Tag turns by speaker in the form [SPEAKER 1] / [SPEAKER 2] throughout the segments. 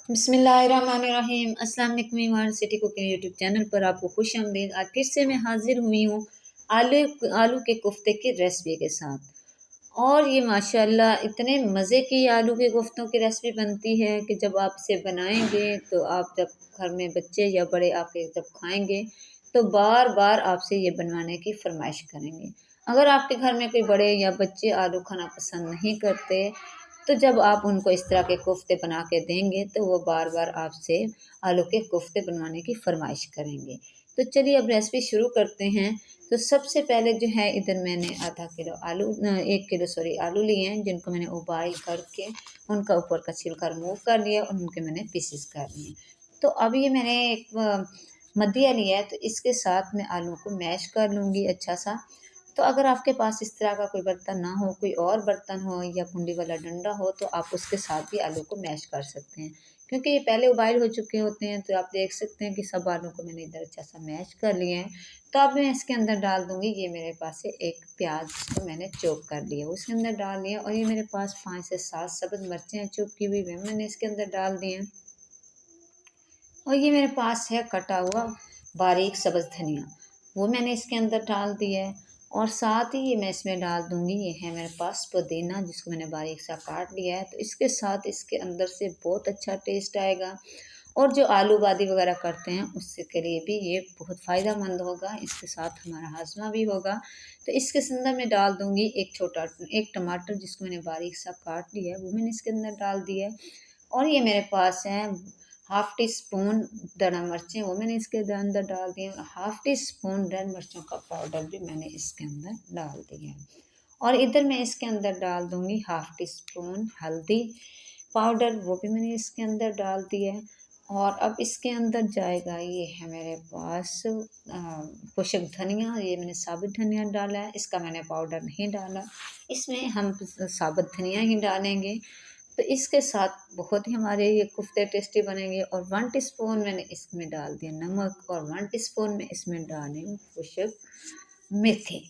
[SPEAKER 1] बिस्मिल्लाहिर्रहमानिर्रहीम। अस्सलाम वालेकुम one city cooking YouTube channel पर आपको खुश आमदीद। आज फिर से मैं हाजिर हुई हूँ आलू आलू के कोफ्ते की रेसिपी के साथ। और ये माशाल्लाह इतने मज़े की आलू के कोफ्तों की रेसिपी बनती है कि जब आप इसे बनाएंगे तो आप जब घर में बच्चे या बड़े आपके जब खाएंगे तो बार बार आपसे ये बनवाने की फरमाइश करेंगे। अगर आपके घर में कोई बड़े या बच्चे आलू खाना पसंद नहीं करते तो जब आप उनको इस तरह के कोफ्ते बना के देंगे तो वो बार बार आपसे आलू के कोफ्ते बनवाने की फरमाइश करेंगे। तो चलिए अब रेसिपी शुरू करते हैं। तो सबसे पहले जो है इधर मैंने आधा किलो आलू 1 किलो आलू लिए हैं, जिनको मैंने उबाल करके उनका ऊपर का छिलका रिमूव कर लिया और उनके मैंने पीसेस कर लिए। तो अब ये मैंने एक मध्य लिया है, तो इसके साथ मैं आलू को मैश कर लूँगी अच्छा सा। तो अगर आपके पास इस तरह का कोई बर्तन ना हो, कोई और बर्तन हो या कुंडी वाला डंडा हो, तो आप उसके साथ भी आलू को मैश कर सकते हैं, क्योंकि ये पहले उबाइल हो चुके होते हैं। तो आप देख सकते हैं कि सब आलू को मैंने इधर अच्छा सा मैश कर लिया है। तो अब मैं इसके अंदर डाल दूँगी, ये मेरे पास है एक प्याज जिसको मैंने चॉप कर लिया, उसके अंदर डाल दिया। और ये मेरे पास 5 से 7 सब्ज़ मिर्चें चॉप की हुई मैंने इसके अंदर डाल दी हैं। और ये मेरे पास है कटा हुआ बारीक सब्ज़ धनिया, वो मैंने इसके अंदर डाल दिया है। और साथ ही ये मैं इसमें डाल दूँगी, ये है मेरे पास पुदीना जिसको मैंने बारीक सा काट लिया है। तो इसके साथ इसके अंदर से बहुत अच्छा टेस्ट आएगा। और जो आलू बादी वगैरह करते हैं उससे के लिए भी ये बहुत फ़ायदेमंद होगा, इसके साथ हमारा हाजमा भी होगा। तो इसके अंदर मैं डाल दूँगी एक टमाटर जिसको मैंने बारीक सा काट लिया है, वो मैंने इसके अंदर डाल दिया है। और ये मेरे पास है हाफ़ टी स्पून दड़ा मिर्चें, वो मैंने इसके अंदर डाल दिए। और हाफ़ टी स्पून रेड मिर्चों का पाउडर भी मैंने इसके अंदर डाल दिया है। और इधर मैं इसके अंदर डाल दूँगी हाफ़ टी स्पून हल्दी पाउडर, वो भी मैंने इसके अंदर डाल दिया है। और अब इसके अंदर जाएगा, ये है मेरे पास कुशक धनिया, ये मैंने साबुत धनिया डाला है, इसका मैंने पाउडर नहीं डाला, इसमें हम साबुत धनिया ही डालेंगे। तो इसके साथ बहुत ही हमारे ये कोफ्ते टेस्टी बनेंगे। और 1 टीस्पून मैंने इसमें डाल दिया नमक, और 1 टीस्पून में इसमें डाली कुशक मेथी।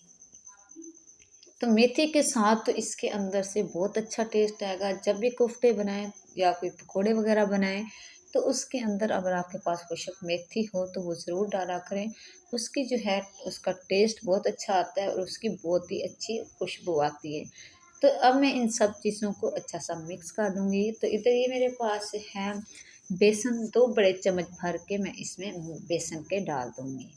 [SPEAKER 1] तो मेथी के साथ तो इसके अंदर से बहुत अच्छा टेस्ट आएगा। जब भी कोफ्ते बनाएं या कोई पकोड़े वगैरह बनाएं तो उसके अंदर अगर आपके पास कुशक मेथी हो तो वो ज़रूर डाला करें। उसकी जो है उसका टेस्ट बहुत अच्छा आता है और उसकी बहुत ही अच्छी खुशबू आती है। तो अब मैं इन सब चीज़ों को अच्छा सा मिक्स कर दूँगी। तो इधर ये मेरे पास है बेसन, 2 बड़े चम्मच भर के मैं इसमें बेसन के डाल दूँगी।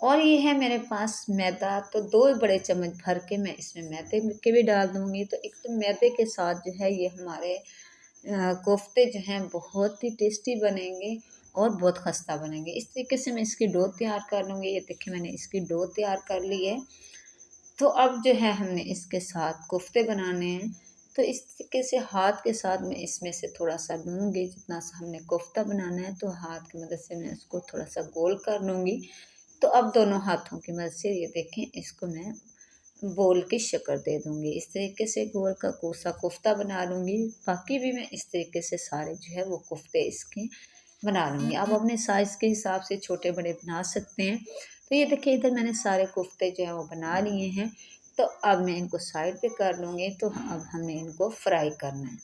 [SPEAKER 1] और ये है मेरे पास मैदा, तो 2 बड़े चम्मच भर के मैं इसमें मैदे के भी डाल दूँगी। तो एक तो मैदे के साथ जो है ये हमारे कोफ्ते जो हैं बहुत ही टेस्टी बनेंगे और बहुत खस्ता बनेंगे। इस तरीके से मैं इसकी डो तैयार कर लूँगी। ये देखिए मैंने इसकी डो तैयार कर ली है। तो अब जो है हमने इसके साथ कोफ्ते बनाने हैं। तो इस तरीके से हाथ के साथ मैं इसमें से थोड़ा-सा लूँगी, जितना सा हमने कोफ्ता बनाना है, तो हाथ की मदद से मैं इसको थोड़ा-सा गोल कर लूँगी। तो अब दोनों हाथों की मदद से ये देखें, इसको मैं बोल की शक्ल दे दूँगी। इस तरीके से गोल का कोसा कोफ्ता बना लूँगी। बाकी भी मैं इस तरीके से सारे जो है वो कोफ्ते इसके बना लूँगी। आप अपने साइज़ के हिसाब से छोटे-बड़े बना सकते हैं। तो ये देखिए इधर मैंने सारे कोफ्ते जो हैं वो बना लिए हैं। तो अब मैं इनको साइड पे कर लूँगी। तो अब हमने इनको फ्राई करना है।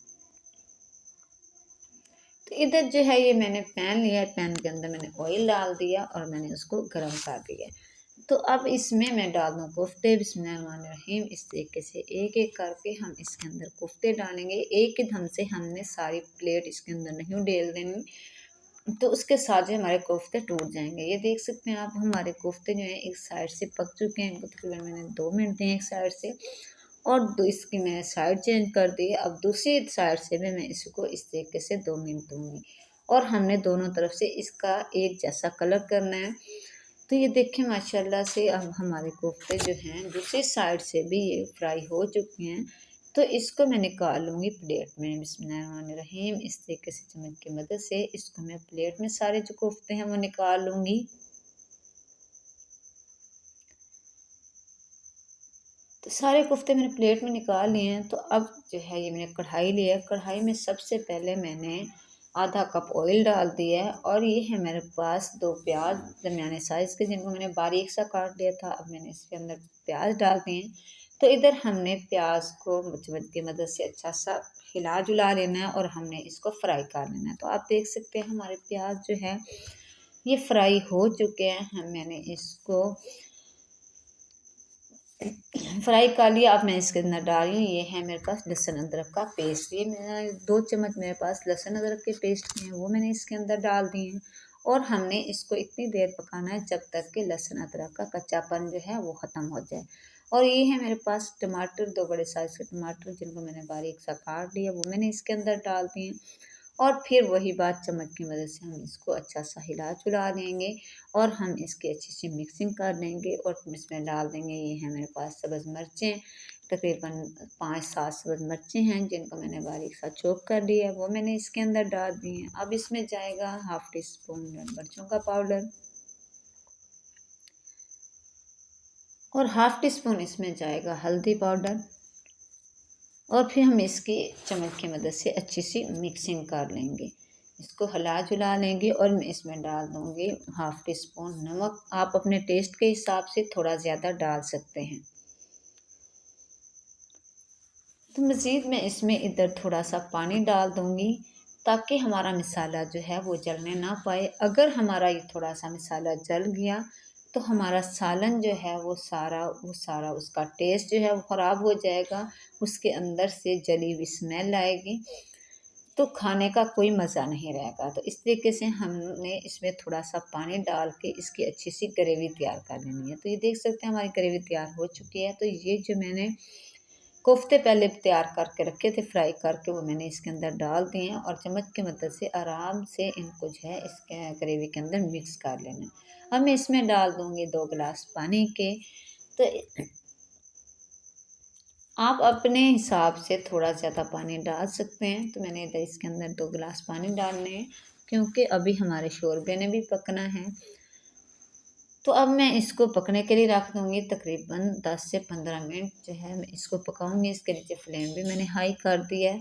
[SPEAKER 1] तो इधर जो है ये मैंने पैन लिया है, पैन के अंदर मैंने ऑयल डाल दिया और मैंने उसको गर्म कर दिया। तो अब इसमें मैं डाल दूँ कोफ्ते। बिस्मिल्लाहिर्रहमानिर्रहीम। इस तरीके से एक-एक करके हम इसके अंदर कोफ्ते डालेंगे। एक ही दम से हमने सारी प्लेट इसके अंदर नहीं डेल देनी, तो उसके साथ जो हमारे कोफ्ते टूट जाएंगे। ये देख सकते हैं आप, हमारे कोफ्ते जो हैं एक साइड से पक चुके हैं। इनको तकरीबन मैंने 2 मिनट दिए एक साइड से, और इसकी मैंने साइड चेंज कर दी है। अब दूसरी साइड से भी मैं इसको इस तरीके से 2 मिनट दूँगी। और हमने दोनों तरफ से इसका एक जैसा कलर करना है। तो ये देखिए माशाल्लाह से अब हमारे कोफ्ते जो हैं दूसरी साइड से भी ये फ्राई हो चुके हैं। तो इसको मैं निकाल लूँगी प्लेट में। बिस्मिल्लाहिर्रहमानिर्रहीम। इस तरीके से चम्मच की मदद से इसको मैं प्लेट में सारे जो कोफ्ते हैं वो निकाल लूँगी। तो सारे कोफ्ते मैंने प्लेट में निकाल लिए हैं। तो अब जो है ये मैंने कढ़ाई लिया है। कढ़ाई में सबसे पहले मैंने आधा कप ऑयल डाल दिया है। और ये है मेरे पास 2 प्याज दरमियाने साइज़ के, जिनको मैंने बारीक सा काट लिया था। अब मैंने इसके अंदर प्याज डाल दिए हैं। तो इधर हमने प्याज को चम्मच की मदद से अच्छा सा हिला जुला लेना है और हमने इसको फ्राई कर लेना है। तो आप देख सकते हैं हमारे प्याज जो है ये फ्राई हो चुके हैं। मैंने इसको फ्राई कर लिया। अब मैं इसके अंदर डाल रही हूँ, ये है मेरे पास लहसुन अदरक का पेस्ट। ये मेरा 2 चम्मच मेरे पास लहसुन अदरक के पेस्ट हैं, वो मैंने इसके अंदर डाल दिए हैं। और हमने इसको इतनी देर पकाना है जब तक कि लहसुन अदरक का कच्चापन जो है वो ख़त्म हो जाए। और ये है मेरे पास टमाटर, 2 बड़े साइज़ के टमाटर जिनको मैंने बारीक सा काट लिया, वो मैंने इसके अंदर डाल दिए। और फिर वही बात, चम्मच की मदद से हम इसको अच्छा सा हिला चुला देंगे और हम इसकी अच्छी सी मिक्सिंग कर देंगे। और इसमें डाल देंगे, ये है मेरे पास सब्ज़ मिर्चें, तकरीबन 5-7 सब्ज़ मिर्चें हैं जिनको मैंने बारीक सा चॉप कर लिया है, वो मैंने इसके अंदर डाल दी हैं। अब इसमें जाएगा 1/2 टी स्पून मिर्चों का पाउडर और 1/2 टी स्पून इसमें जाएगा हल्दी पाउडर। और फिर हम इसकी चम्मच की मदद से अच्छी सी मिक्सिंग कर लेंगे, इसको हिला जुला लेंगे। और मैं इसमें डाल दूँगी 1/2 टी स्पून नमक। आप अपने टेस्ट के हिसाब से थोड़ा ज़्यादा डाल सकते हैं। तो मज़ीद मैं इसमें इधर थोड़ा सा पानी डाल दूँगी ताकि हमारा मसाला जो है वो जलने ना पाए। अगर हमारा ये थोड़ा सा मसाला जल गया तो हमारा सालन जो है वो सारा उसका टेस्ट जो है वो ख़राब हो जाएगा, उसके अंदर से जली हुई स्मेल आएगी, तो खाने का कोई मज़ा नहीं रहेगा। तो इस तरीके से हमने इसमें थोड़ा सा पानी डाल के इसकी अच्छी सी ग्रेवी तैयार कर लेनी है। तो ये देख सकते हैं हमारी ग्रेवी तैयार हो चुकी है। तो ये जो मैंने कोफ्ते पहले तैयार करके रखे थे फ्राई करके, वो मैंने इसके अंदर डाल दिए हैं और चम्मच की मदद से आराम से इनको जो है इसके ग्रेवी के अंदर मिक्स कर लेना है। अब मैं इसमें डाल दूँगी 2 गिलास पानी के। तो आप अपने हिसाब से थोड़ा ज़्यादा पानी डाल सकते हैं। तो मैंने इधर इसके अंदर 2 गिलास पानी डालने हैं क्योंकि अभी हमारे शोरबे ने भी पकना है। तो अब मैं इसको पकने के लिए रख दूँगी, तकरीबन 10 से 15 मिनट जो है मैं इसको पकाऊँगी। इसके नीचे फ्लेम भी मैंने हाई कर दिया है।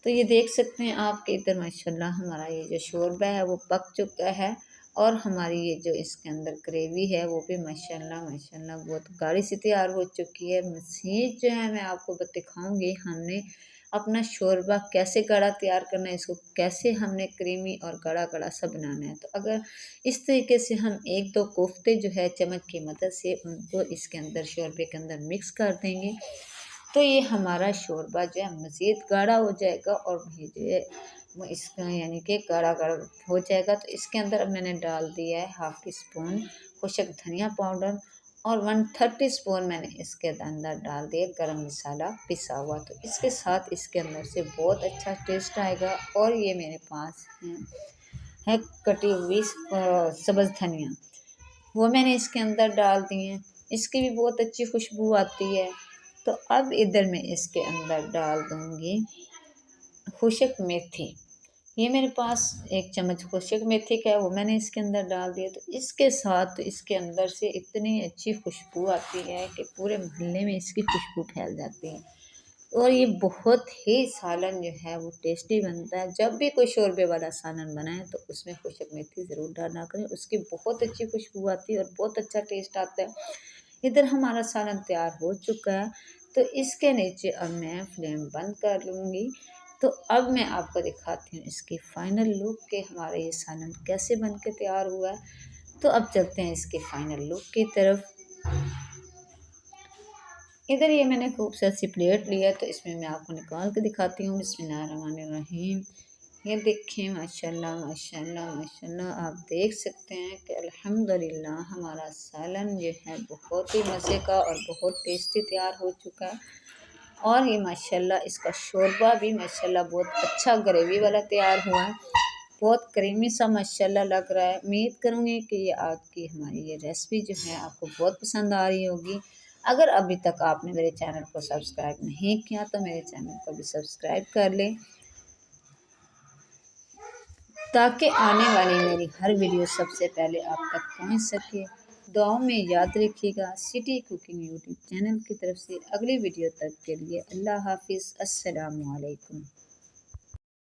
[SPEAKER 1] तो ये देख सकते हैं आप कि इधर माशाल्लाह हमारा ये जो शोरबा है वो पक चुका है। और हमारी ये जो इसके अंदर ग्रेवी है वो भी माशाल्लाह माशाल्लाह बहुत गाढ़ी सी तैयार हो चुकी है। मज़ीद जो है मैं आपको दिखाऊंगी हमने अपना शोरबा कैसे गाढ़ा तैयार करना है, इसको कैसे हमने क्रीमी और गाढ़ा गाढ़ा सा बनाना है। तो अगर इस तरीके से हम 1-2 कोफ्ते जो है चम्मच की मदद से उनको इसके अंदर शोरबे के अंदर मिक्स कर देंगे तो ये हमारा शोरबा जो है मज़ीद गाढ़ा हो जाएगा और ये जो है वो इसका यानी कि गाढ़ा गाढ़ा हो जाएगा। तो इसके अंदर अब मैंने डाल दिया है 1/2 टी स्पून खुशक धनिया पाउडर और 1/3 टी स्पून मैंने इसके अंदर डाल दिया गरम मसाला पिसा हुआ। तो इसके साथ इसके अंदर से बहुत अच्छा टेस्ट आएगा। और ये मेरे पास है कटी हुई सब्ज़ धनिया, वो मैंने इसके अंदर डाल दी हैं, इसकी भी बहुत अच्छी खुशबू आती है। तो अब इधर मैं इसके अंदर डाल दूँगी खुशक मेथी। ये मेरे पास 1 चम्मच खुशक मेथी का है, वो मैंने इसके अंदर डाल दिया। तो इसके साथ तो इसके अंदर से इतनी अच्छी खुशबू आती है कि पूरे मोहल्ले में इसकी खुशबू फैल जाती है। और ये बहुत ही सालन जो है वो टेस्टी बनता है। जब भी कोई शोरबे वाला सालन बनाए तो उसमें खुशक मेथी ज़रूर डाला करें, उसकी बहुत अच्छी खुशबू आती है और बहुत अच्छा टेस्ट आता है। इधर हमारा सालन तैयार हो चुका है, तो इसके नीचे अब मैं फ्लेम बंद कर लूँगी। तो अब मैं आपको दिखाती हूँ इसकी फ़ाइनल लुक कि हमारा ये सालन कैसे बन के तैयार हुआ है। तो अब चलते हैं इसके फ़ाइनल लुक की तरफ। इधर ये मैंने खूबसूरत सी प्लेट लिया, तो इसमें मैं आपको निकाल के दिखाती हूँ। बिस्मिल्लाहिर्रहमानिर्रहीम। ये देखें माशाल्लाह माशाल्लाह माशाल्लाह, आप देख सकते हैं कि अल्हम्दुलिल्लाह हमारा सालन जो है बहुत ही मज़े का और बहुत टेस्टी तैयार हो चुका है। और ये माशाल्लाह इसका शोरबा भी माशाल्लाह बहुत अच्छा ग्रेवी वाला तैयार हुआ है, बहुत क्रीमी सा माशाल्लाह लग रहा है। उम्मीद करूँगी कि ये आज की हमारी ये रेसिपी जो है आपको बहुत पसंद आ रही होगी। अगर अभी तक आपने मेरे चैनल को सब्सक्राइब नहीं किया तो मेरे चैनल को भी सब्सक्राइब कर लें ताकि आने वाली मेरी हर वीडियो सबसे पहले आप तक पहुंच सके। दुआओं में याद रखिएगा। सिटी कुकिंग यूट्यूब चैनल की तरफ से अगली वीडियो तक के लिए अल्लाह हाफिज़, अस्सलामु अलैकुम।